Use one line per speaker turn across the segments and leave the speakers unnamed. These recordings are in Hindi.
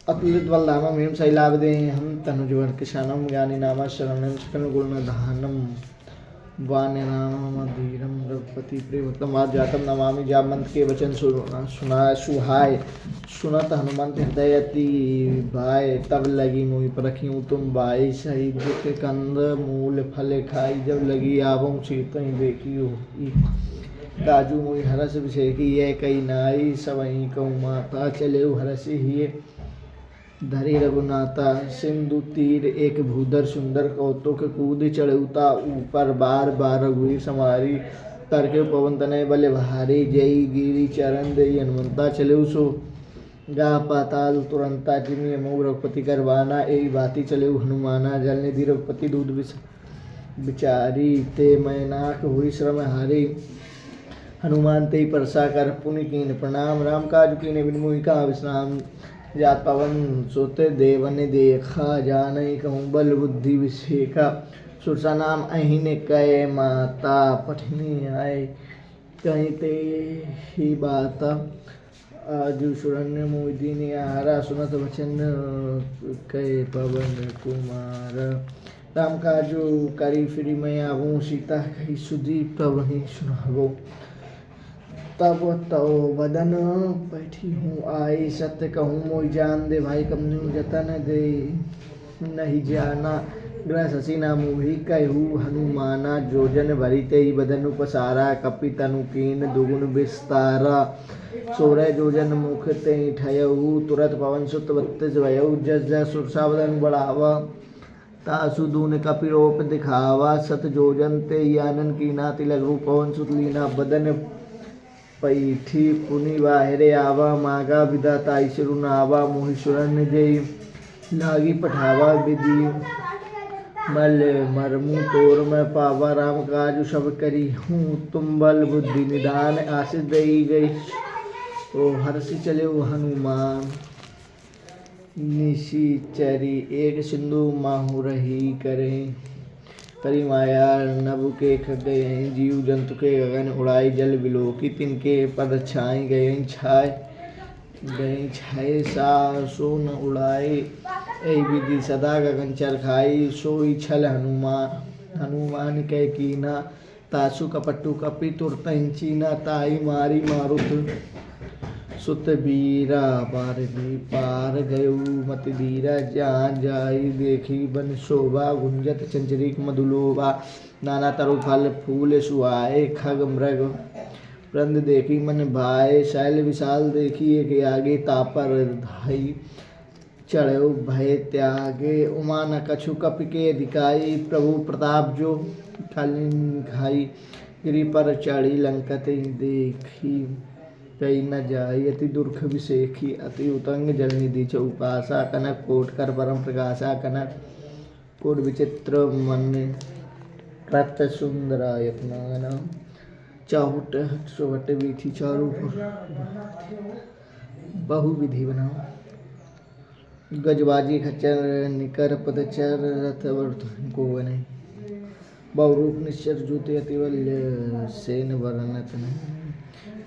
अतुलित बलधामं हिम शैलावदेहं तनुजवर किशानं ज्ञानी नामा शरणं सकल गुणधानम वानरामधीरम रघुपति प्रेमतम आज जातम नमामि जामंत के वचन सुना सुहाय सुनत हनुमंत हृदय अति भाय तब लगी मुहि परखियूँ तुम भाई सही दुख कंद मूल फल खाई जब लगी आवों सीत देखी हो काजू मुहि हरस विषेकी यह कई नाई सवही कहूँ माता चले हरस ही धरी रघुनाथा सिंधु तीर एक भूधर सुंदर कौतुक कूद चढ़उता ऊपर बार बार रघुवीर समारी करके पवन तनय बल भारी जय गिरी चरण दई हनुमंता चले सो गा पाताल तुरंता जिमि मोह रघुपति करवाना यही भांति चले हनुमाना जल निधि रघुपति दूध बिचारी ते मैनाक हुई श्रम हारी हनुमान ते परसा कर पुनि कीन प्रणाम राम काज कीने बिन मुहि कहा विश्राम जात पवन सोते देवन देखा जानई कहूँ बल बुद्धि विषेका सुरसा नाम अहिने कहे माता पठनी आए कहीं ते ही बात आज सुरण्य मोदी आहारा सुनत वचन कहे पवन कुमार राम काजू करी फिरी मैं आवूँ सीता कही सुदीप वही सुनावो तब तो बदन बैठी हूँ आई सत्य कहूँ मोई जान दे भाई कमनु जतन दे नहीं जाना ग्रह ससीना मुही कहू हनुमाना जोजन भरीते ही बदन उपसारा कपि तनु कीन दुगुन विस्तारा सोरह जोजन मुख ते ठयऊ तुरत पवन सुत बत्तीस भयऊ जस जस सुरसा बदन बढ़ावा तासु दून कपिरोप दिखावा सत जोजन ते आनन की ना तिलक रूप पवन सुत लीना बदन पैठी पुनि बाहरे आवा मागा विधाता ईश्वरुनावा मोहिशुरन जय लागी पठावा विधि मल मरमु तोर में पावा राम काज सब करी हूँ तुम बल बुद्धि निधान आशीष दई गई ओ हर्षि चले हनुमान निशिचरी एक सिंधु माहु रही करें करी माया नभ के गए जीव जंतु के गगन उड़ाई जल बिलोकी तिनके पद छाई गए छाए सा सो न उड़ाए ऐ विधि सदा गगन चरखाई सोई छल हनुमान कह कीना तासु कपटु कपि तुरत चीना ताई मारी मारुत सुत बीरा पार भी पार गयु मत धीरा जहाँ जाई देखी बन शोभा गुंजत चंचरीक मधुलोभा नाना तरु फल फूल सुहाए खग मृग वृंद देखी मन भाए शैल विशाल देखी एक आगे तापर धाई चढ़ो भय त्यागे उमा न कछु कपि के दिखाई प्रभु प्रताप जो खाई गिरि पर चढ़ी लंकत देखी कई न जाई अति दुर्ख विषेखी अति उतंग जल निधि चौपासा कनक कोट कर परम प्रकाशा कनक कोट विचित्र मन कृत सुंदरायतना चाहुट सुवट वीथी चारु बहु विधि बनाओ गजबाजी खच्चर निकर पदचर रथ गोवने बहुरूप निश्चर जूते अतिवल्य सेन वर्णत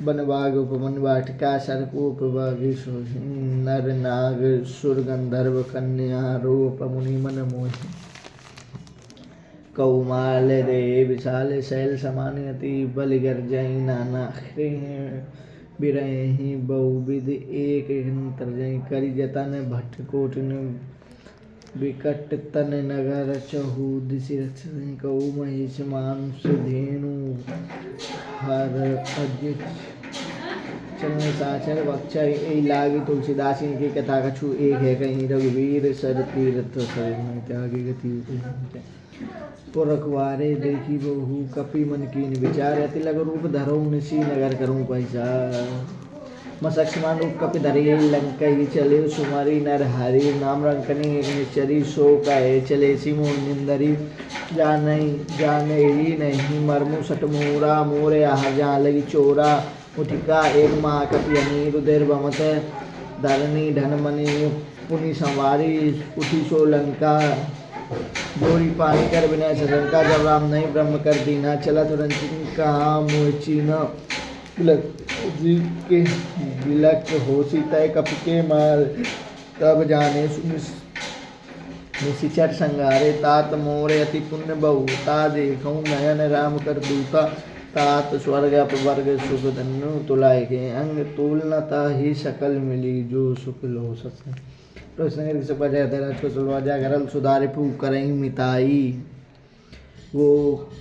बन बाग उपवन वाटिका सरकूप नर नाग सुर गंधर्व कन्या रूप मुनि मन मोहि कौमाल रे विशाल शैल समान अति बल गर्जई नाना बिरही बहुविध एक तरजई करी जतन भट्ट कोट विकट तन नगर चहु दिशि रक्षण कौ महिष मांस धेनु हर अजित चरण साचर बक्षय ए लागी तुलसीदास की कथा कछु एक है कहीं रघुवीर सर तीर्थ सर त्यागी गति पुरखवारे देखी बहु कपि मन कीन विचार अति लग रूप धरऊ निशी नगर करूं पैसा मसक समान रूप कपि धरे लंकई चले सुमारी नर हरि नाम रंकनी निश्चरी सो कहे चले सिमो निंदरी जाने ही नहीं मरमु सटमोरा मोरे आह जा लगी चोरा उठिका एक माँ कपि अनी रुदेर बमत धरनी धन मनी पुनि संवारी उठी सो लंका जोरी पानी कर बिना शंका जब राम नहीं ब्रह्म कर दीना चला तुरंत कहाँ मोचीना के बिलक होसी तय कप के मार तब जाने निशिचर संगारे तात मोरे अति पुण्य बहु ता देखूं नयन राम कर दूता तात स्वर्ग अपवर्ग सुख धनु तुलाए के अंग तुलनता ही सकल मिली जो सुख लो सत्संग। कृष्ण को सुलवाजा गरल सुधारे पू करई मिताई वो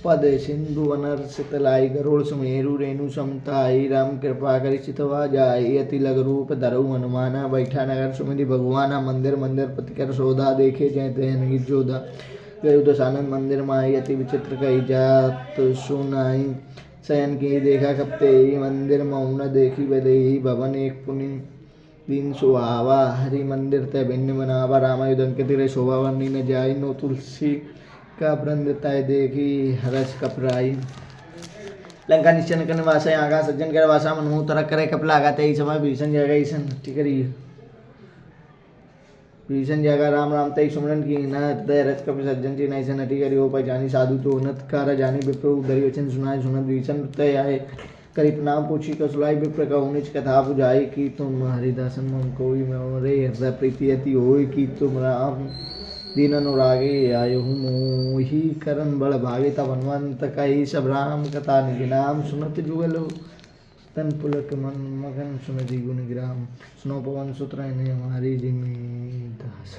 पद सिंधु अनर्सित लाई गरुड़ सुमेरु रेणु समताई राम कृपा करि चितवा जाई अति लग रूप धरऊ हनुमाना बैठा नगर सुमिरि भगवाना मंदिर मंदिर पति कर शोधा देखे जय तहन जोधा गयु दशानंद मंदिर माई अति विचित्र कही जात सुनाई शयन की देखा कपते मंदिर मौन देखी बदई भवन एक पुनि दिन सुहावा हरि मंदिर तय भिन्न बनावा रामायुध अंकित रे शोभा वर्णी न जाई नो तुलसी का वृंद तय देखी हरस कपराई लंका निश्चन करने वासा आगा सज्जन कर वासा मनमोह तरक करे कपला आगा तय समय भीषण जगह ईसन ठीक है भीषण जगह राम राम तय सुमरन की न हृदय रथ कपि सज्जन जी नहीं सन हटी करी हो पहचानी साधु तो उन्नत कार जानी विप्र उदरी वचन सुनाए सुनत भीषण तय आए करी प्रणाम पूछी कसुलाई विप्र कहूनिच कथा बुझाई कि तुम हरिदासन मम कोई मोरे हृदय प्रीति अति होई कि तुम राम दीन अनुरागे आयो हूँ मोही करन बड़ भागे तब हनुमंत कही सब राम कथा निधि नाम सुनत जुगल तन पुलक मन मगन सुमति गुण ग्राम सुनो पवन सुत्र ने हमारी जिमी दास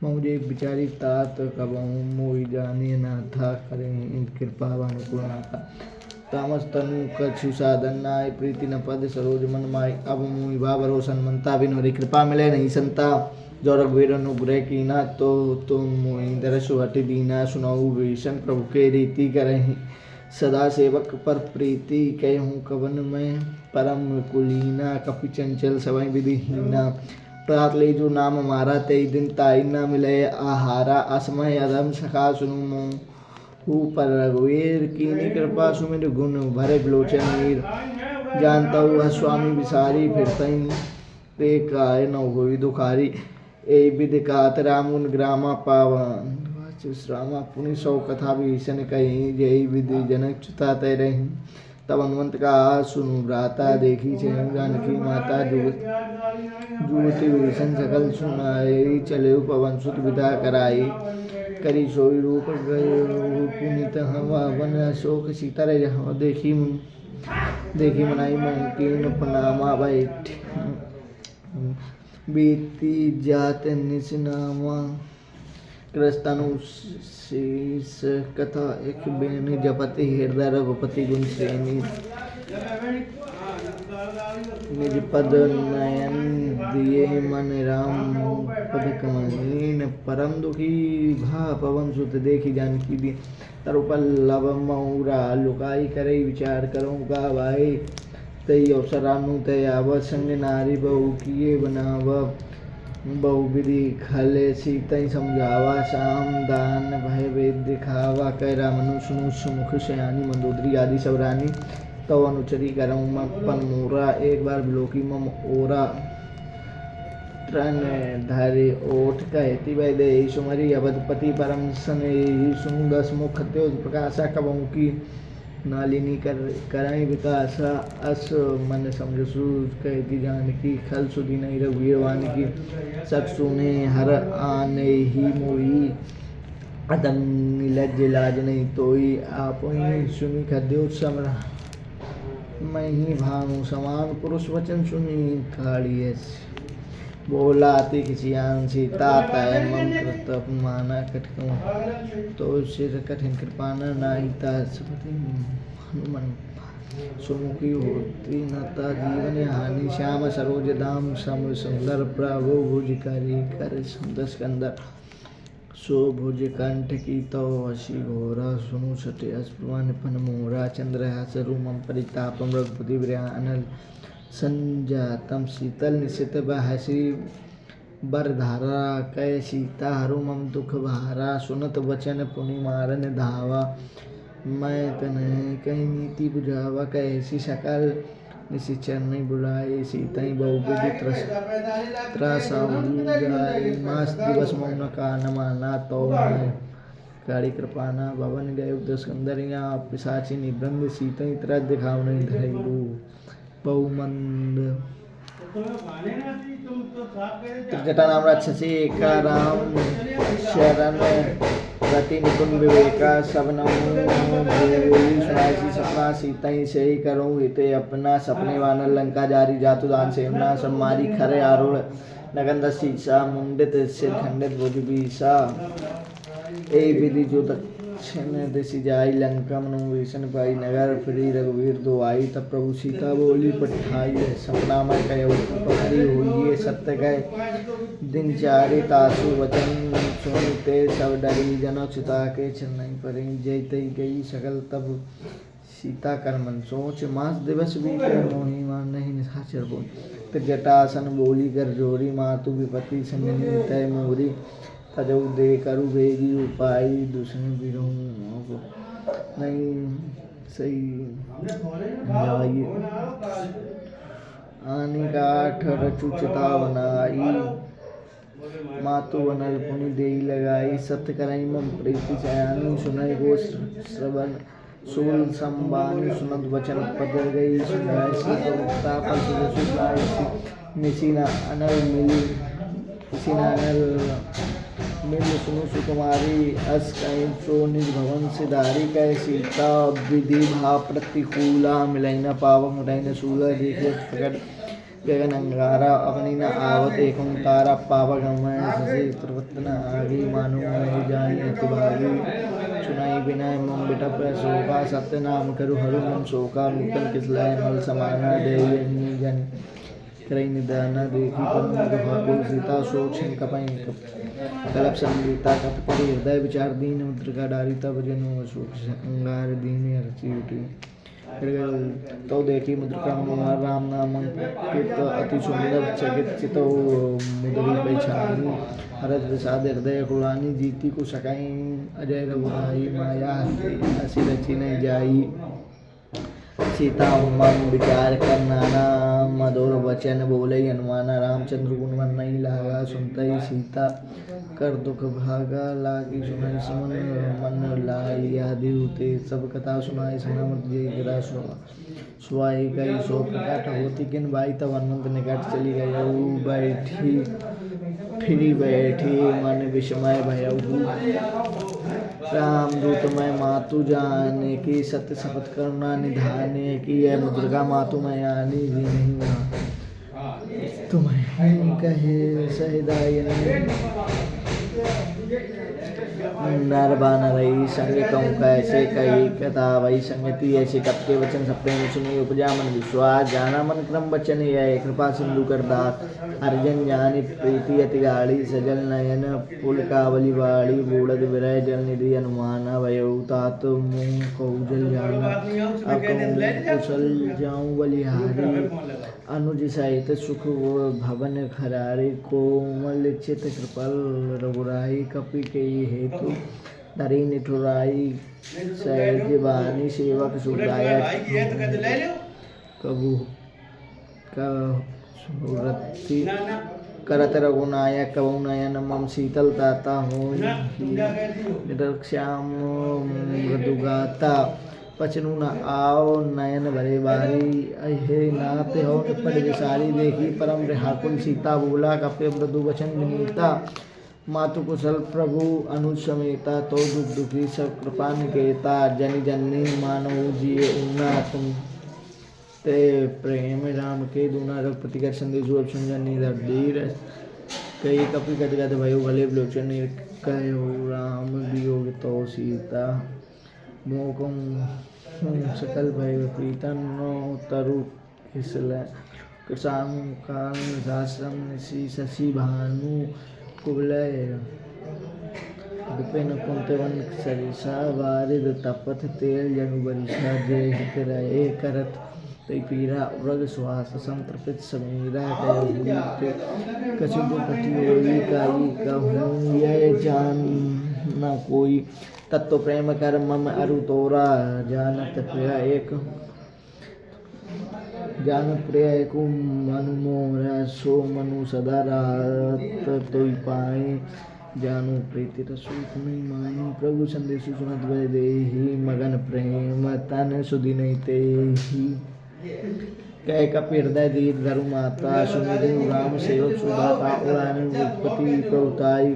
मौजे बिचारी तात कबहू मोई जानी ना था करें कृपा अनुकूलता तामस तनु कछु साधन नाय प्रीति न पद सरोज मन माय अब मुई बा भरोसन मनता बिन हरि कृपा मिले नहीं संता जो रघुवीर अनुग्रह कीना तो तुम मोहि दरस हट दीना सुनाऊ भीषण प्रभु के रीति करहि सदा सेवक पर प्रीति कहूँ कवन में परम कुलीना कपि चंचल सवै विधिहीना प्रात ले जो नाम हमारा तेई दिन ताई न मिले आहारा असमय अधम सखा सुनु मोह पर रघुवीर कीनी कृपा सुमिर गुण भरे बिलोचन वीर जानता हूँ स्वामी विसारी फिरतई ते काय न हुई दुखारी ए विधि कात रामुन ग्रामा पावन श्रामा पुनि सौ कथा भीषण कही जय विधि जनक च्युता तय रही तब हनुमंत का सुनु भ्राता देखी चैन जानकी माता जुवती भीषण सकल सुनाई चले पवन सुत विदा कराई करी सोई रूप गए पुनित हवा वन अशोक सीता रे जहाँ देखी मनाई मुमकिन प्रणामा बैठ बीती जात निसनामा कृष्णनु शीस कथा एक बेनी जपति हृदय रघुपति गुण श्रेणी निज पद नयन दिए मन राम पद कमलीन परम दुखी भा पवन सुत देखी जानकी दी तरुपल लव मऊरा लुकाई करे विचार करूँ का भाई तय अवसरानु तय आव संग नारी बहु किए बनाव बहु विधि खले सीतई समझावा शाम दान भय वेद दिखावा कह रामनु सुनु सुमुख सयानी मंदोदरी आदि सब रानी तव अनुचरी करऊँ मपन मोरा एक बार बिलोकी मम ओरा त्रन धारे ओठ कहती वै दे सुमरी अवधपति परम सन सुनु दस मुख त्योज प्रकाशा कबहू की नालिनी कराई विकासा अस मन समझसु कहती जानकी खल सुधी नहीं रघुवीरवान की सख सुने हर आने ही मोही अदम नीलज लाज नहीं तोई आप सुनी खद्यो समरा मैं ही भानु समान पुरुष वचन सुनी काड़ी बोला अति किसी आन सीता तय मंत्र तप माना कठिन तो सिर कठिन कृपाना नाहिता सपति हनुमान सुमुखी होती नता जीवन हानि श्याम सरोज दाम सम सुंदर प्रभु भुज करी कर सुंदर स्कंदर सो भुज कंठ की तो अशी घोरा सुनु सटे अस्पमान फन मोरा चंद्र रूमम परितापम रघुपति अनल संजातम शीतल निशित बहसी बरधारा कै सीता हरु मम दुख भारा सुनत वचन पुनि मारन धावा मैं तनह कहीं नीति बुझावा कैसी सकल निशिचर नहीं बुलाए सीतई बहुविधि त्रासा मास दिवस मौन का न माना तो काड़ी कृपाना भवन गए दस्कंदरिया पिशाची निबृंद सीतई तरह दिखाव नहीं धरे बहुमंद त्रिजटा नाम राक्षसी एका राम शरण रति निकुंज विवेका सब नमोली सुनाई सपना सीता ही से ही करूँ हिते अपना सपने वानर लंका जारी जातु दान सेवना सब मारी खरे आरूढ़ नगंध शीशा मुंडित सिर खंडित भुज बीसा ए विधि जो दक्षिण दिशि जाई लंका मनु भीषण पाई नगर फिरी रघुवीर दो आई तब प्रभु सीता बोली पठाई सपना में कहो पकड़ी हुई सत्य गए दिन चारि तासु वचन सुनते सब डरी जनक सुता के चेन्नई पर जय तई गई सकल तब सीता कर मन सोच मास दिवस बीते मोही मान नहीं निशाचर बोल फिर जटासन बोली कर जोरी मातु विपति संगनी तय मोरी तजौ दे करु भेगी उपाय दूसरे बिरों नहीं सही जाइए आने का रचु चेतावनाई मातु वनल पुनि देई लगाई सत्य कराई मम प्रीति चयानी सुनाई गो श्रवण सूल संबानी सुनत वचन पदर गई सुनाई सीता पर सुनाई निसीना अनल मिली निसीना अनल मिल सुनु सुकुमारी अस कहीं सो निज भवन से धारी कह सीता विधि भा प्रतिकूला मिलाई न पावक मुटाई न सूला देखे प्रकट गगन अंगारा अपनी न आवत एक तारा पावक हमें ससे प्रवत्न आगी मानो मैं जानी अतिभागी सुनाई बिना मम बेटा प्रसोका सत्य नाम करु हरु मन शोका मुकन किसलाय मल समाना देवी जन करई निदाना देखी पर भागो सीता सोच कपाई कलप संगीता कप करी हृदय विचार दीन मुद्रिका डारी तब जनु अशोक अंगार दीन रची उठी तो देखी मुद्रिका राम नाम अंकित अति सुंदर चकित चितो मुद्री पैछानी हरत विषाद हृदय कुलानी जीती को सकाई अजय रघुराई माया हसी रची नहीं जाई सीता मन विचार कर नाना मधुर वचन बोले हनुमाना रामचंद्र गुण मन नहीं लागा सुनता ही सीता कर दुख भागा लागी सुनाई सुमन मन लाई आदि होते सब कथा सुनाई सुना मत जय गिरा सुहाई गई सो प्रकट होती किन बाई तब हनुमंत निकट चली गई बैठी फिरी बैठी मन विस्मय भयऊ राम दूत मैं मातु जाने की सत्य शपथ करुणा निधाने की है मुद्रिका मातु मैं आनी भी नहीं तुम्हें कहे सहिदायनी नरबान रही संग कहूँ कैसे कही कथा वही संगति ऐसे कब के वचन सपने में सुनी उपजा मन विश्वास जाना मन क्रम वचन है कृपा सिंधु कर दास अर्जन जानी प्रीति अति गाड़ी सजल नयन पुल कावली बाड़ी बूढ़ विरय जल निधि अनुमान वयुतात मुँह कौजल जाना अब कुशल जाऊँ बलिहारी अनुज सहित सुख भवन खरारी कोमल चित कृपल रघुराई कपि के हेतु धरी निठुराई सहज बानी सेवक सुखदायक कबू सूरति करत रघुनायक कबू नयन मम शीतल ताता हो श्याम मृदुगाता पचनु न आओ नयन भरे बारी अहे नाते हो निपट विसारी देखी परम रिहाकुल सीता बोला कपे मृदु वचन विनीता मातु कुशल प्रभु अनुज समेता तो दुख दुखी सब कृपा निकेता जनि जननी मानव जिये उन्ना तुम ते प्रेम राम के दूना रघुपति कर संदेश अब सुन जनी धीर कई कपि गद गद भयो भले विलोचन कहो राम वियोग तो सीता मोकम सकल भय प्रीतम नो तरु किसल कृषाण काल शास्त्रम निशी शशि भानु कुबलय विपिन कुंतवन सरिषा वारिद तपथ तेल जनु बरिषा जय हित रहे करत तै पीरा उरग श्वास संतर्पित समीरा कछु पति होई काई कहूँ यह जान न कोई तत्व प्रेम कर मम अरु तोरा जानत प्रिय एक मनु मोरा सो मनु सदा रात तो पाए जानू प्रीति रसूख नहीं माई प्रभु संदेश सुनत दे मगन प्रेम तन सुधि नहीं ते कह कपि हृदय दीप धरु माता सुनि राम सेवक सुधाता उड़ान उत्पत्ति प्रभुताई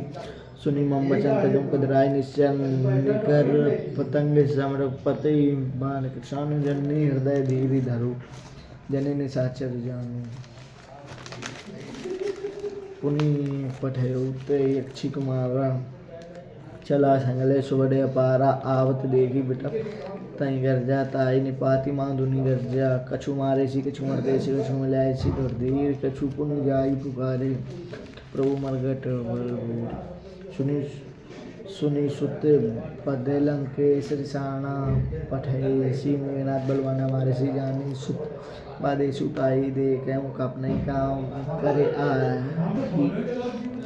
सुनि मम वचन तजु कदराय निश्चय निकर पतंग समरपति बाण कृष्ण जननी हृदय दीप धरु जने निशाचर जानु पुनि पठयो ते यक्षी कुमारा चला संगले सुबड़े अपारा आवत देगी बिटप तई गर्जा ताई निपाति माँ धुनि गर्जा कछु मारे सी कछु मरते सी कछु मिलाए सी धीर कछु पुनि जाई पुकारे प्रभु मरगट सुनि सुनि सुत पदे लंकेश रिसाना पठे सी मेनाथ बलवाना मारे सी जानी सुत बादे सुताई दे कहूँ कप नहीं काम करे आई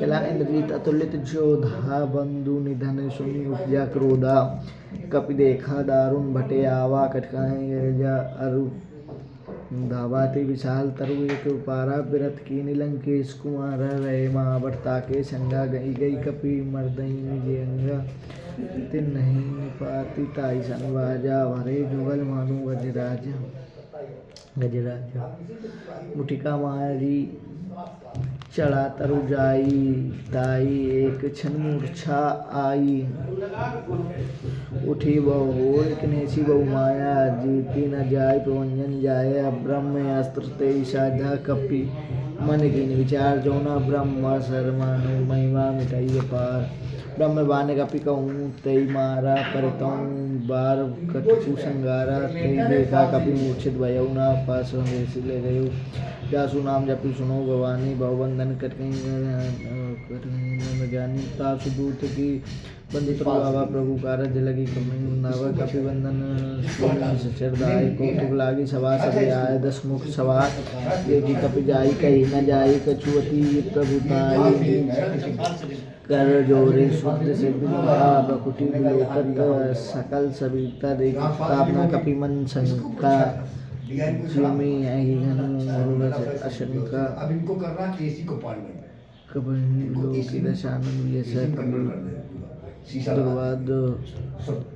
कला इंद्रजीत अतुलित जोधा बंधु निधन सुनि उपजा क्रोधा कपि देखा दारुण भटे आवा कटकाएं गिरजा अरु धावाते विशाल तरु एक पारा बिरत की नीलंकेश कुमार रहे महावर्ता के संगा गई गई कपि मर्दई निजंगा तिन नहीं पाती ताई संवाजा भरे जुगल मानु गजराजा गजराजा मुठिका मारी चढ़ा तरु जाई ताई एक क्षण मूर्छा आई उठी बहु एक नेसी बहु माया जीती न जाय प्रवंजन जाय ब्रह्म अस्त्र ते साधा कपि मन की विचार जो न ब्रह्म शर्मानु महिमा मिटाई पार ब्रह्म बाने कपि कहूँ तई मारा करतऊँ बार कटकु संगारा तई देखा कपि मूर्छित भयऊ ना पास ले गयु जासु नाम जपि सुनो भवानी भवबंधन कटकई ज्ञानी तासु दूत की बंदी प्रभावा प्रभु कारज लगी कमई नाव कपि बंधन सचरदाय कौतुक लागी सभा सभी आय 10 मुख सभा एक कपि जाई कही न जाई कछुअती प्रभुताई कर जोरे शुद्ध से बकुटी विलोकत सकल सविता देखना कपि मन शंका जिमी अशंका
अब इनको करना केसी को पानी
कबही लोकी दशानन यशा दुर्वाद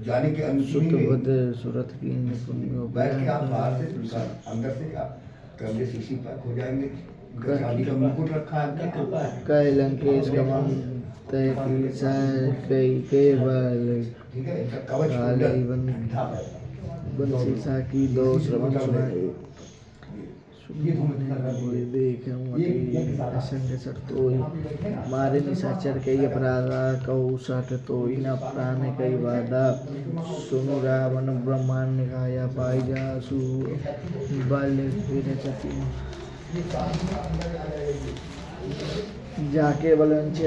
जाने के
सुतवद सुरत की निपुण्य
बैठ के आप बाहर से अंदर से आप कमरे शीशी पैक हो जाएंगे चांदी का मुकुट रखा है
कई लंकेश गमन तय की कई केवल काले बंसी सा की दो श्रवण सुनाए मारे निशाचर कई अपराधा कहू सठ तो न प्राण कई वादा सुनु रावण ब्रह्मांड काया पाई जासु बल जाके बलंच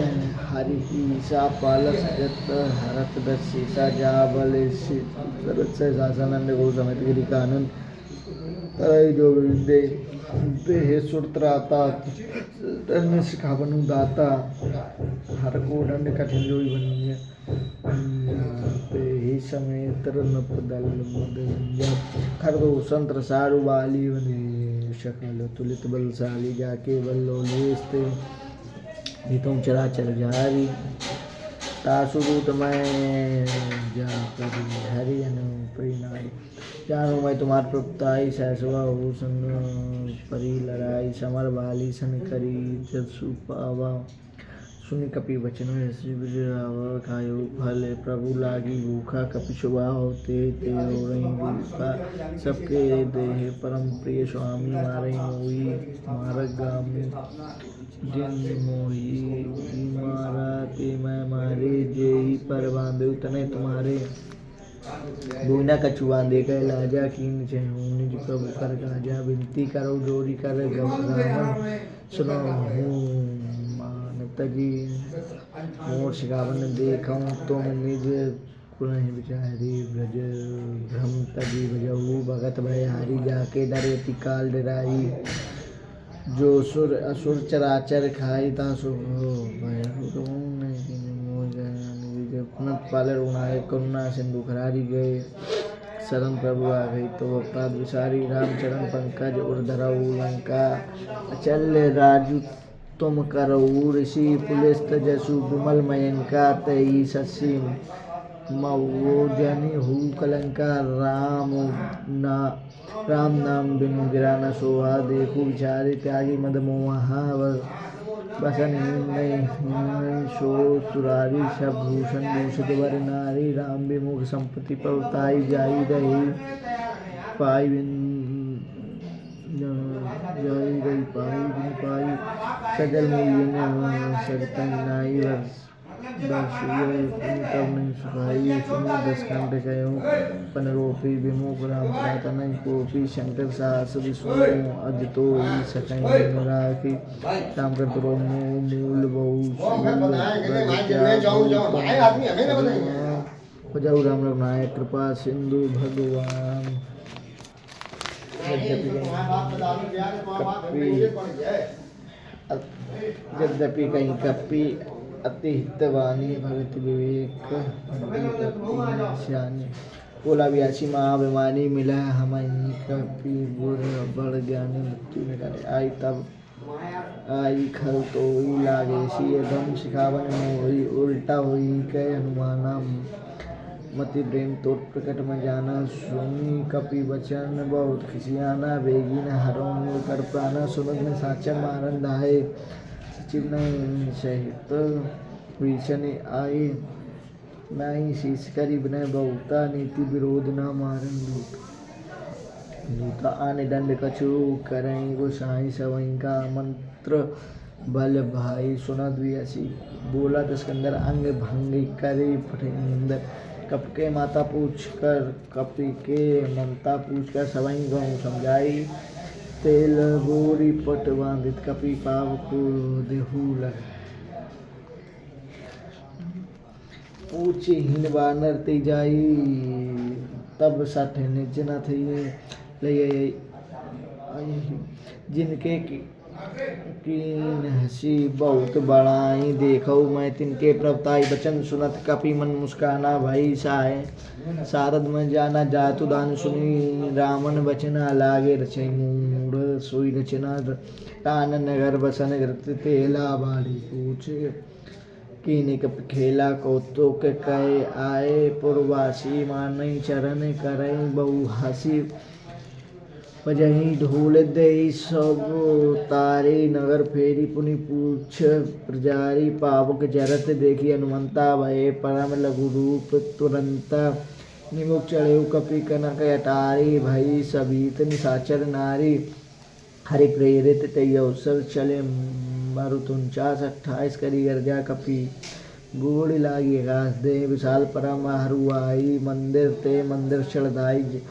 हरि ईसा पालस जत हरत दशीसा जा बल सरत से शासनंद गो समित गिरी कानन तरई जो दे देह सुरत्राता दंड शिखावनु दाता हर को दंड कठिन जो बनिए ते ही समेत नप दल मद खरदो संत्र सारु वाली बने शकल तुलित बलशाली जाके बल्लोलेस्ते हितों चराचर जारी तासुरूत मैं जा कर हरि परिणाई जानो मैं तुम्हार प्रपताई सहसवा हो संग परी लड़ाई समर बाली सन करी जसु पावा सुनि कपि वचन खायो फल प्रभु लागी भूखा कपि शुभा होते ते भूखा सबके देह परम प्रिय स्वामी मारे मोही मारक गामी जिन मोही मारा ते मैं मारे जेही पर बांधे तने तुम्हारे बोना कछुआ दे गए लाजा कीन निज प्रभु कर गाजा विनती करो जोरी कर गवन सुनो तजी मोर शिकावन देखूं तुम निज कुलहि बिचारी ब्रज भ्रम तजी बजऊ भगत भयहारी जाके डरे काल डराई जो सुर असुर चराचर खाई ता पुनः पालर उनाए करुणा सिंधु खरारी गए शरण प्रभु आ गई तो अपराध विसारी रामचरण पंकज उर्धरऊ लंका अचल राजू तुम करऊ ऋषि पुलिस जसु विमल मयंका तई शशि मऊजनी हु कलंका राम नाम बिनु गिरा न सोहा देखू विचारे त्यागी मद मोहा बसन शो सुरारी सब भूषण भूषित वर नारी राम विमुख संपत्ति पवताई जाई रही पाई जाई रही पाई बिन पाई सजल मूल्य सगतन नाई तब नहीं सुखाई सुनो दस खंड कहो पनरोपी विमुख राम प्रातन कोपी शंकर साहस विष्णु अज तो ही सकई राखी काम कर तो मूल बहु राम रघुनायक कृपा सिंधु भगवान। यद्यपि कहीं कपि अति हितवानी भगत विवेक श्यानी बोला व्यासी महाभिमानी मिला हमारी कपि बुर बड़ ज्ञानी मृत्यु निकाले आई तब आई खल तो ही लागे सी एकदम सिखावन मोही उल्टा हुई कह हनुमाना मति प्रेम तोट प्रकट में जाना सुनी कपि वचन बहुत खिसियाना बेगी न हरो मूल कर प्राणा सुनत में साचर मारन दाहे सचिव नहीं सहित भीषण आए नहीं शीश करी बिना बहुता नीति विरोध न मारन दूता आने दंड कछु करें गोसाई सवई का मंत्र बल भाई सुनत भी ऐसी बोला दस्कंदर अंग भंग करे पठेंदर कप के माता पूछ कर कपि के ममता पूछ कर सवई गऊ समझाई तेल गोरी पट बांधित कपि पाव को देहू लग ऊंची हिन बानर ते जाई तब सठ निज न थी ले जिनके कीन हसी बहुत बड़ाई देखो मैं तिनके प्रवताई बचन सुनत कपि मन मुस्काना भई साय सारद में जाना जातु दान सुनी रामन बचना लागे रचय मूड सोई रचना तान नगर बसन ग्रत तेला बाड़ी पूछे कीने कप खेला कौतुक कहे आए पुरवासी मानई चरण करई बहु हसी बजही ढोल दे सब तारे नगर फेरी पुनि पूछ प्रजारी पावक जरत देखी हनुमंता भय परम लघु रूप तुरंत निमुख चढ़े कपि कनक अटारी भई सभीत निशाचर नारी हरि प्रेरित ते अवसर चले मारुत 49-28 करी गर्जा कपि गोड़ लागी घास दे विशाल परम हरुआई मंदिर ते मंदिर चढ़ाई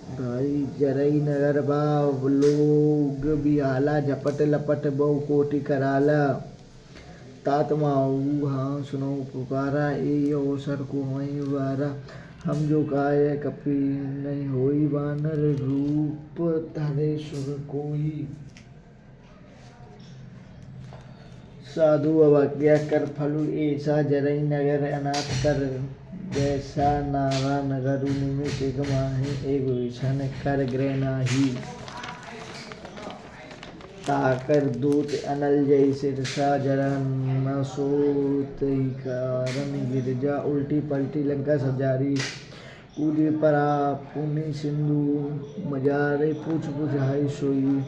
भाई जरई नगर बाव लोग बिहाला झपट लपट बहु कोटि कराला तात माऊ हाँ सुनो पुकारा ए अवसर को वहीं वारा हम जो काय कपि नहीं होई वानर रूप तारे सुर कोई साधु अवज्ञा कर फलु ऐसा जरई नगर अनाथ कर जैसा नारा नगर निमिष एक माही एक विषण कर ग्रह नाही ताकर दूत अनल जैसे सा जरा न सोत ही कारण गिरजा उल्टी पलटी लंका सजारी कूदे परा पुनि सिंधु मजारे पूछ बुझाई सोई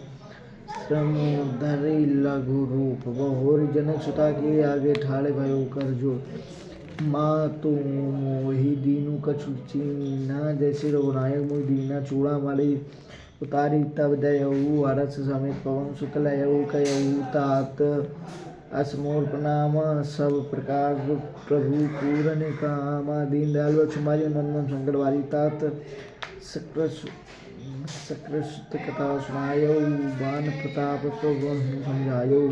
धरे लघु रूप बहुरी जनक सुता के आगे ठाड़े भयो कर जो माँ तो मोही दीनू कछु चीना जैसे रघुनायक मोहि दीना चूड़ा माली उतारी तब दयऊ हरस समेत पवन शुक्लयऊ कयऊ तात असमोर प्रणाम सब प्रकार प्रभु पूरन कामा दीन दयालु क्षमारी नंदन शंकरवारी तात सकृत कथा सुनायो बान प्रताप तो समझायो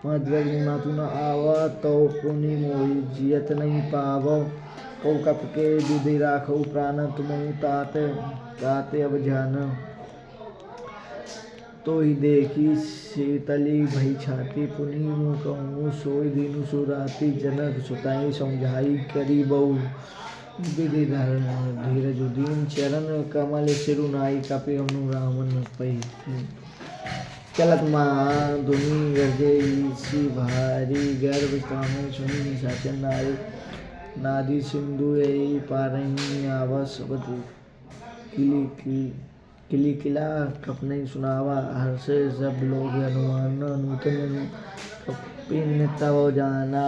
मध्वग्नि मातु न आवा तो पुनि मोहि जियत नहीं पाव कौ कप के विधि राखो प्राण तुमु ताते अब जान तो ही देखी शीतली भई छाती पुनि मुँह कहूँ सोई दीनु सुराती जनक सुताई समझाई करी बहु विधि धीरज दीन चरण कमल सिरुनाई कपि अनु रामन पई चलत माँ धुनी गर्जे सी भारी गर्भ कामन सुनी निशाचर नारी नादी सिंधु यही पारही आवस बधु किली किला कपने सुनावा हर से सब लोग हनुमान नूतन कपिन तव जाना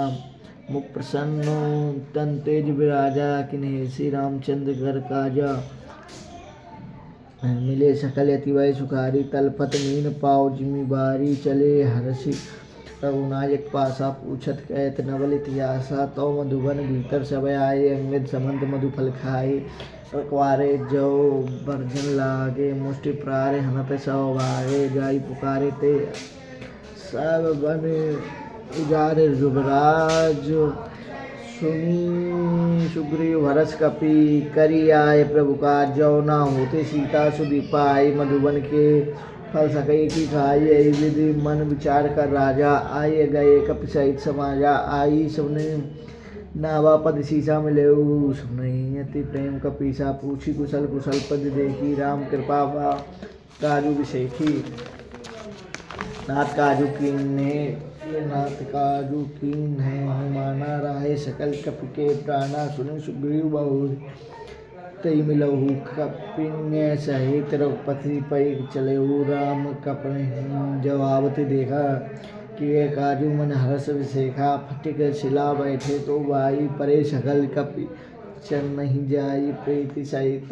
मुख प्रसन्न तन तेज विराजा किन्हीं श्री रामचंद्र घर काजा मिले सकल यति वै सुखारी तलपत मीन पाओ जिमी बारी चले हरषि रघुनायक पासा पूछत कहत नवल इतिहासा तो मधुबन भीतर सब आए अंगद समंत मधुफल खाए रखवारे जो बर्जन लागे मुष्टि प्रारे हनत सौ भागे जाई पुकारे ते सब बन उजारे जुबराज सुनी सुग्रीव हरस कपि करी आए प्रभु का जो ना होते सीता सुधी पाई मधुबन के फल सकई की खाई यही विधि मन विचार कर राजा आए गए कपि सहित समाजा आई सबने नावा पद सीसा मिले सुनई अति प्रेम कपीसा पूछी कुशल कुशल पद देखी राम कृपा वा काजू विशेखी नाथ काजू कीन्हे नाथ काजू कीन है हनुमाना राय सकल कपि के प्राणा सुनि सुग्रीव बहु तई मिलहु कपिन्य सहित रघुपति पै चलेहु राम कपि जवाबत देखा कि काजू मन हरस विशेखा फटिक शिला बैठे तो भाई परे सकल कपि चल नहीं जाई प्रीति सहित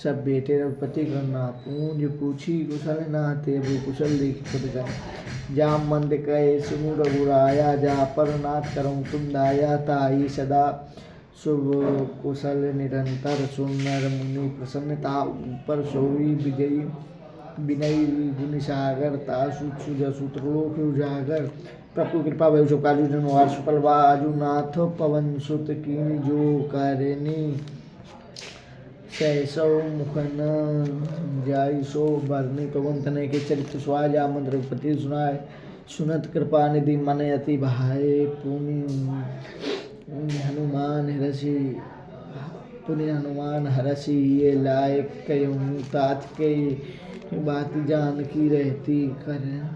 सब बेटे रघुपति करना पूंज पूछी कुशल नाते अभी कुशल देख खुद गए जाम मंद कहे सुनु रघुराया जा पर नाथ करूँ तुम दाया ताई सदा शुभ कुशल निरंतर सुनर मुनि प्रसन्नता ऊपर सोई विजयी विनयी गुण सागर तासु सुजसु त्रिलोक उजागर प्रभु कृपा भय काजू जनवार सुफल बाजू नाथ पवन सुत कीन जो करनी सैसौ मुखन जाई सो बरनी पवन तनय के चरित्र स्वाय आमंद रघुपति सुनाय सुनत कृपा निधि मन अति भाए पुनि हनुमान हरषि ये लाए कयूँ तात के बात जान की रहती कर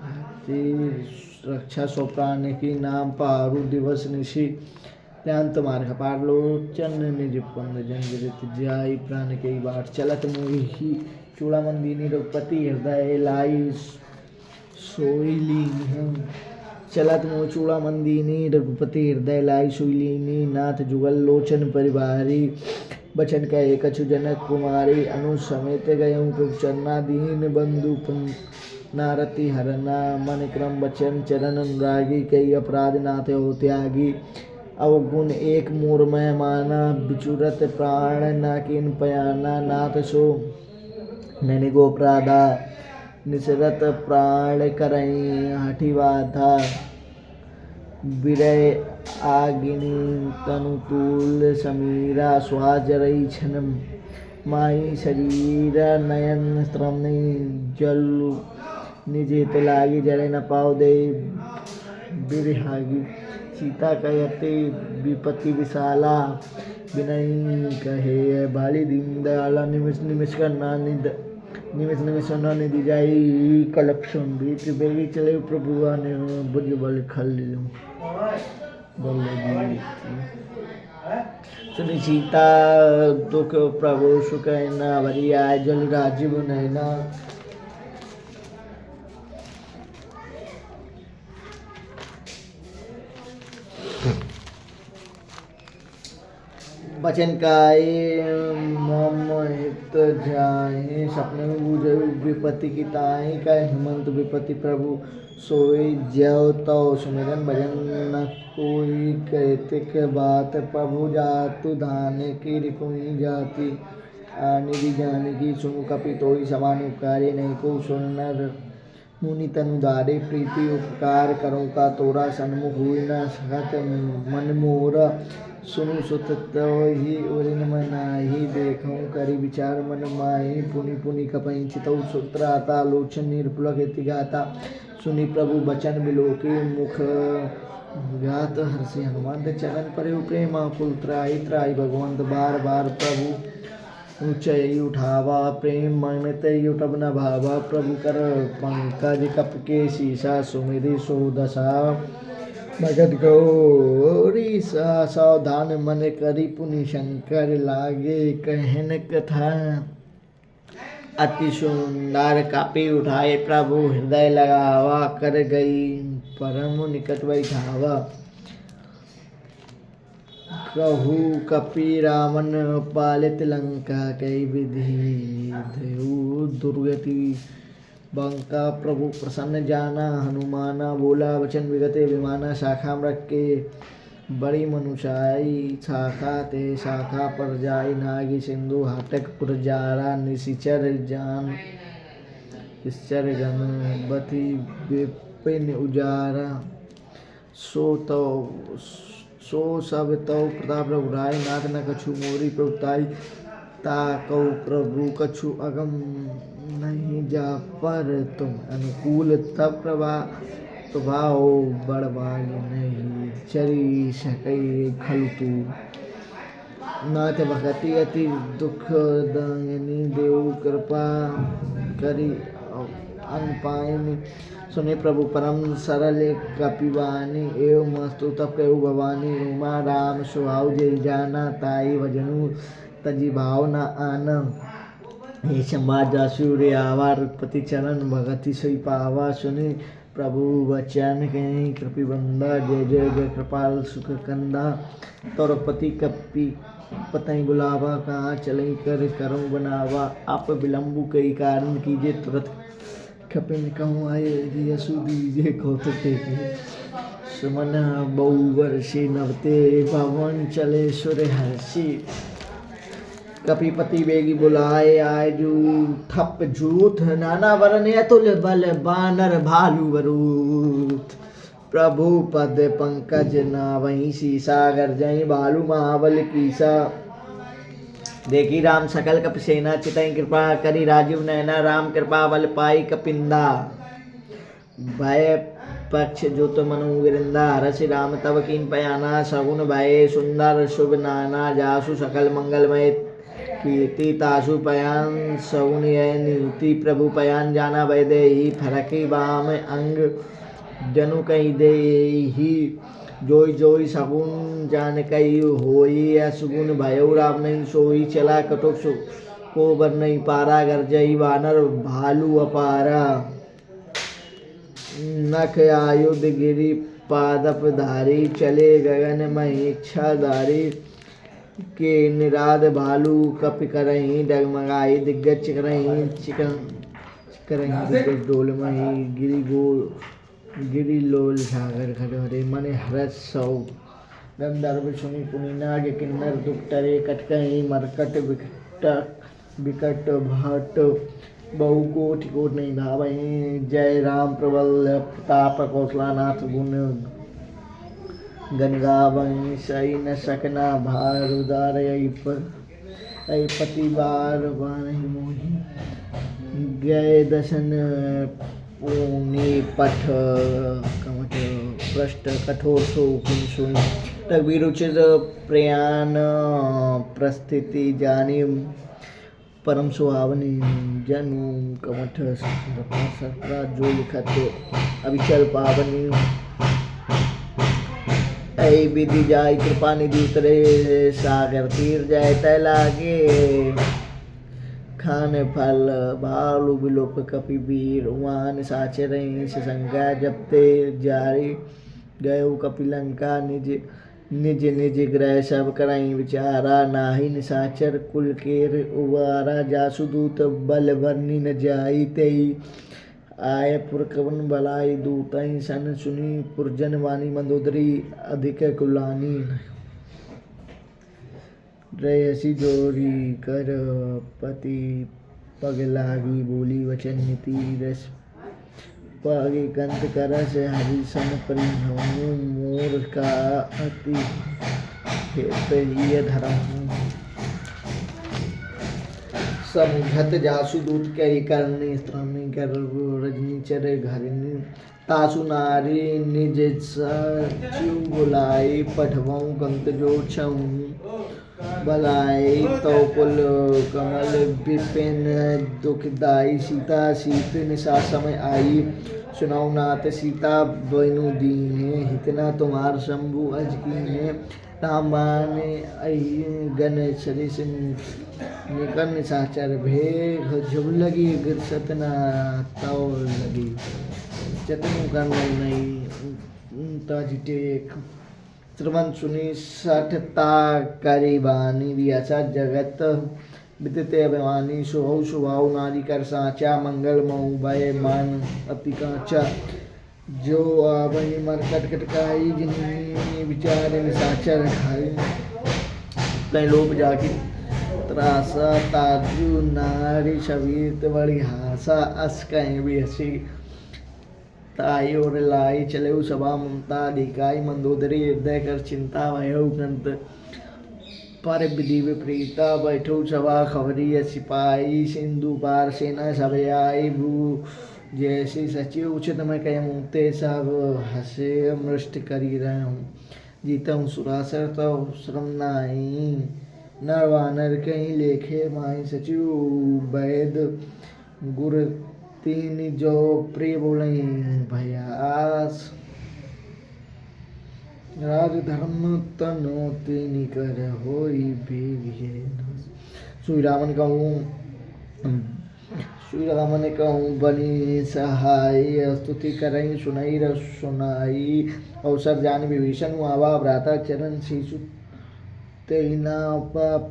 रक्षा सो प्राण की नाम पारु दिवस निशि ध्यान तुम्हारे कपार लोचन निज पुंद जंगित जाई प्राण के बाट चलत मोहि चूड़ामंदिनी रघुपति हृदय लाई सोईली चलत मोह चूड़ामंदिनी रघुपति हृदय लाई सोईलीनी नाथ जुगल लोचन परिवारी बचन कहे कछु जनक कुमारी अनु समेत गयऊँ प्रभु चरना दीन बंधु नारति हरना मन क्रम बचन चरण अनुरागी कई अपराध नाथ हो त्यागी अवगुण एक मोर में माना बिचुरत प्राण न किन पयाना नाथ सो नैनि गोप्रादा निसरत प्राण करई हठिवाधा विरय आगिनी तनुतूल समीरा स्वाजरई छन माई शरीर नयन स्त्रमनि जल निजेत लागी जड़े न पाओ दे बिरहागी सीता कहते विपत्ति विशाला विनय कहे बाली दीन दयाला निमिष निमिष करना निमिष निमिष निधि जाई कलक्षण बीत बेगी चले प्रभु ने बुझ बल खल सुनि सीता दुख प्रभु सुख न वरिया जल राजीव नैना बचन काये मम हित जाए सपने में बूझे विपत्ति की ताई का हिमंत विपत्ति प्रभु सोई जय तो सुमिरन भजन न कोई कहते के बात प्रभु जातु धाने की रिकुनी जाति निधि जाने की सुनु कपि तोई समान उपकारी नहीं को सुनर मुनि तनुदारे प्रीति उपकार करो का तोरा सन्मुख हुई न सकत मन मोरा सुनु सुत तो ही उरिन मनाही देखूं करी विचार मन माही पुनि पुनि कपई चितौ सूत्राता लोचन निर्पुलक गाता सुनि प्रभु बचन बिलोकी मुख गात हर्षि हनुमान चरण पर प्रेमा कुल त्राई त्राई भगवंत बार बार प्रभु ऊंचाई उठावा प्रेम मन तय उठब न भावा प्रभु कर पंकज कप के शीशा सुमिरि सो दशा भगत गौरी सावधान मन करी पुनि शंकर लागे कहन कथा। अति सुंदर कापी उठाए प्रभु हृदय लगावा कर गई परम निकट बैठावा। कहू कपि रावण पालित लंका कई विधि देऊ दुर्गति बंका प्रभु प्रसन्न जाना हनुमाना बोला वचन विगते विमाना। शाखा मृग के बड़ी मनुषाई शाखा ते शाखा पर जाई नागी सिंधु हाटक पुरजारा निशिचर जान निश्चर गण बति विपिन उजारा। सो सब तव प्रताप रघुराई नाथ न कछु मोरी प्रभुताई। ताकौ प्रभु कछु अगम नहीं जा पर तुम अनुकूल तब प्रभाव बड़बाग नहीं चरी सकई खलतू। नाथ भगति अति दुख दायनी देव कृपा करी अनपायनी। सुने प्रभु परम सरल कपिवानी एवं मस्तु तब कहु भवानी। उमा राम सुहाव जय जाना ताई भजनु तजी भाव न आना। हे संवाद जासु रे आवा पति चरण भगति सोई पावा। सुने प्रभु वचन कहीं कृपि बंदा जय जय जय कृपाल सुख कंदा। तौरपति कपि पतई बुलावा कहाँ चलई कर करूँ बनावा। आप विलम्बु कई कारण कीजिए तुरंत खपिन कहूँ आए यशु दीजिए कौतुके सुमन बहु वर्षि नवते भवन चले सुर हर्षि। कपिपति बेगी बुलाए आए जू ठप झूठ नाना वरन अतुल बल बानर भालू वरूथ। प्रभु पद पंकज नावहीं सीसा गर्जई भालू महाबल कीसा। देखी राम सकल कपि सेना चितई कृपा करी राजीव नैना। राम कृपा बल पाई कपिंदा भय पक्ष जो तो मनु गिरिंदा। हरसि राम तब कीन पयाना सगुन भय सुंदर शुभ नाना। जासु सकल मंगलमय कीर्ति तासु पयान सगुन नियुति। प्रभु पयान जाना भय दे ही फरकी बाम अंग जनु कही दे ही। जोई जोई सगुन जान कई होई असगुन भयो राम नहीं सोई। चला कटुक को बर नहीं पारा गर्जई वानर भालू अपारा। नख आयुध गिरी पादप धारी चले गगन महेच्छाधारी। के निराद भालू कपि करही डगमगाई दिग्गज चिकरही चिकरही दिग्गज डोल मही। गिरी लोल सागर खड़े मने हरस सौ। गंधर्व सुनि पुनि नाग किन्नर दुख टरे कटकही मरकट विकट भट बहु कोटि कोट नहीं धावही। जय राम प्रबल प्रताप कौशलानाथ गुण गण गावही। सही न सकना भार उदार पति बार बारही मोही। गए दशन पूर्णि पठ कमठ पृष्ठ कठोर सो सुन। रघुवीर उचित प्रयाण प्रस्थिति जानी। परम सुहावनी जनु कमठ सत्रा जो लिखत अभिचल पावनी। ऐ विधि जाय कृपा निधि उतरे सागर तीर जाय तय लागे। खान फल भालू विलोप कपि वीर वान साचर संज्ञा जपते जारी। गयो कपि लंका निज निज निज ग्रह सब करई विचारा। नाही निसाचर कुल केर उबारा। जासुदूत बल वर्णि न जाई तेई। आय पुरकवन बलाई दूतई सन सुनी। पुरजन वाणी मंदोदरी अधिक कुलानी। रेयसी जोरी कर पति पग लागी बोली वचन नीति। रस पागे कंत करस हरि सन परिणहु। मोर का अति हेत ही धरम। समझत जासु दूत कही करनी स्त्रामी कर रजनी चर घरिनी। तासु नारी निज सचिव बुलाई पठवऊ कंत जो छऊ। बलाई तो कुल कमल विपिन दुखदाई। सीता शीत निशा समय आई सुनाऊ नाथ सीता बनु दीने हितना तुम्हार शंभु अज कीने राम बाने अहि गन सरिस निकन निशाचर भेग जब लगी गिर सतना तौ लगी जतनु कर नहीं ताज टेक श्रवण सुनी सठता करी बानी व्यासा जगत विदिते अभिमानी शुभौ शुभाऊ नारी कर साचा मंगल मऊ भय मान अति कांचा जो आवई मर कटकट काई जिन्हें विचार निशाचर खाई कई लोग जाके त्रासा ताजु नारी शबीत बड़ी हासा अस कहीं भी हसी ताई और लाई चले सभा ममता दिखाई मंदोदरी हृदय कर चिंता भयो ग्रंथ पर विधि विपरीता बैठो सभा खबरी सिपाही सिंधु पार सेना सब आई भू जैसी सचिव उचित में कह मुँहते सब हसे मृष्ट करी रहे हूँ जीता हूँ सुरासर तो श्रम नाई नर वानर कहीं लेखे माई सचिव वैद गुर तीन जो प्रिय बोले भयास राज धर्म तनो तीन कर होई बेगे श्री रामन कहूँ श्री राम ने कहूँ बनी सहाय स्तुति करई सुनई र सुनाई अवसर जान विभीषण आवा भ्राता चरण शिशु तेना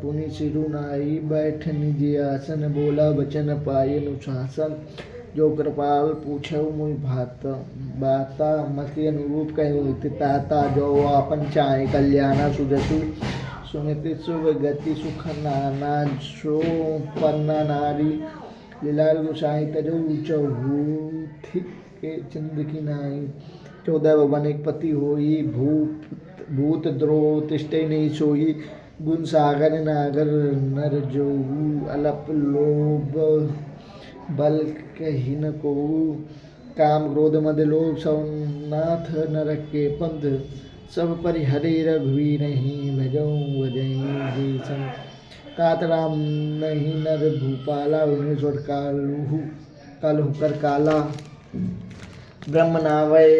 पुनि सिरुनाई बैठ निज आसन बोला वचन पाए अनुशासन जो कृपाल पूछो मुई भात बाता मति अनुरूप कहो ताता जो आपन चाहे कल्याणा सुजसु सुनिति शुभ गति सुख नाना सो पन्ना नारी लीलाल गोसाई तजो चहु थिक के चंद की नाई 14 भवन एक पति होई भूत द्रोह तिष्ठे नहीं सोई गुण सागर नागर नर जो अलप लोभ बल कहीन को काम क्रोध मद लोभ सौनाथ नरक के पंथ सब परिहरे रघुवीर नहीं भजऊ वजई तात राम नहीं नर भूपाला 19 कालहु कर काला ब्रह्म नावय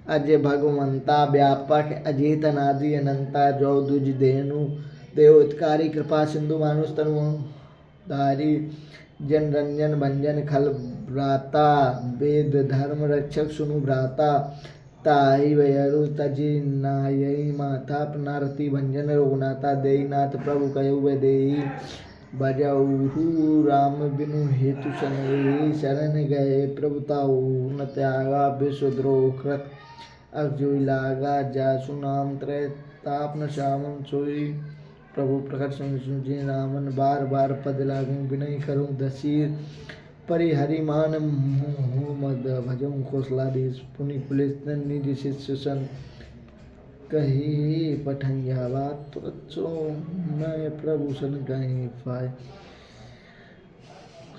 अजय भगवंता व्यापक अजेत अनादि अनंता जो दुज देनु देव उत्कारी कृपा सिंधु मानुष तनु धारी जन रंजन भंजन खल भ्राता वेद धर्म रक्षक सुनु भ्राता ताई वयरु तजी नायई माता नारती भंजन रघुनाथा देई नाथ प्रभु कयु देई बजाऊ राम बिनु हेतु सनई शरण गए प्रभुताऊ न त्यागा विश्वद्रोह कृत अगजोई लागा जासु नाम त्रय ताप न श्यामन सोई प्रभु प्रकट सुनजे रामन बार बार पद लागू विनय करूँ दसीर परिहरिमान मद भजऊ कौशलाधीश पुनि पुलिस निधि शिष्य सन कही पठैया बात तुरचो मैं प्रभु सन कहीं पाए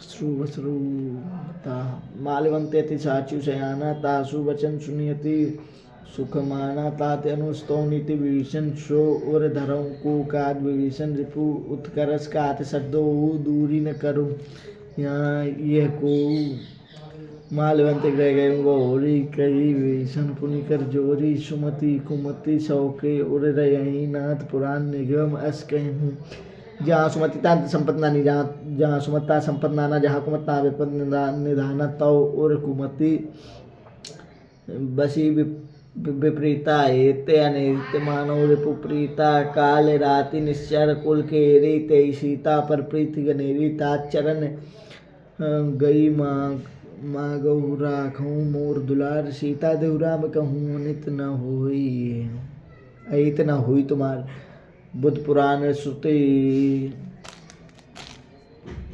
श्रुता मालवंते ति साचु सयाना तासु वचन सुनियति सुख माना तात अनुस्तो नीति विभीषण सो और धरऊ को काद विभीषण रिपु उत्कर्ष कात सद्दो दूरी न करूं यहाँ यह को मालवंत गए गए होरी कई विभीषण पुनि कर जोरी सुमति कुमति सौके उड़ रही नाथ पुराण निगम अस कहूँ जहाँ सुमतिता संपत नानी जहाँ सुमता संपत नाना जहाँ कुमता विपद निधाना तौ और कुमति बसी विपरीता हेते अनित मानव रिपुप्रीता काल राति निश्चर कुल केरी ते सीता पर प्रीति गनेरी ताचरण गई माँ गौ राखूँ मोर दुलार सीता देवराम कहूँ अनित न होई अहित न हुई तुम्हार बुद्ध पुराण श्रुति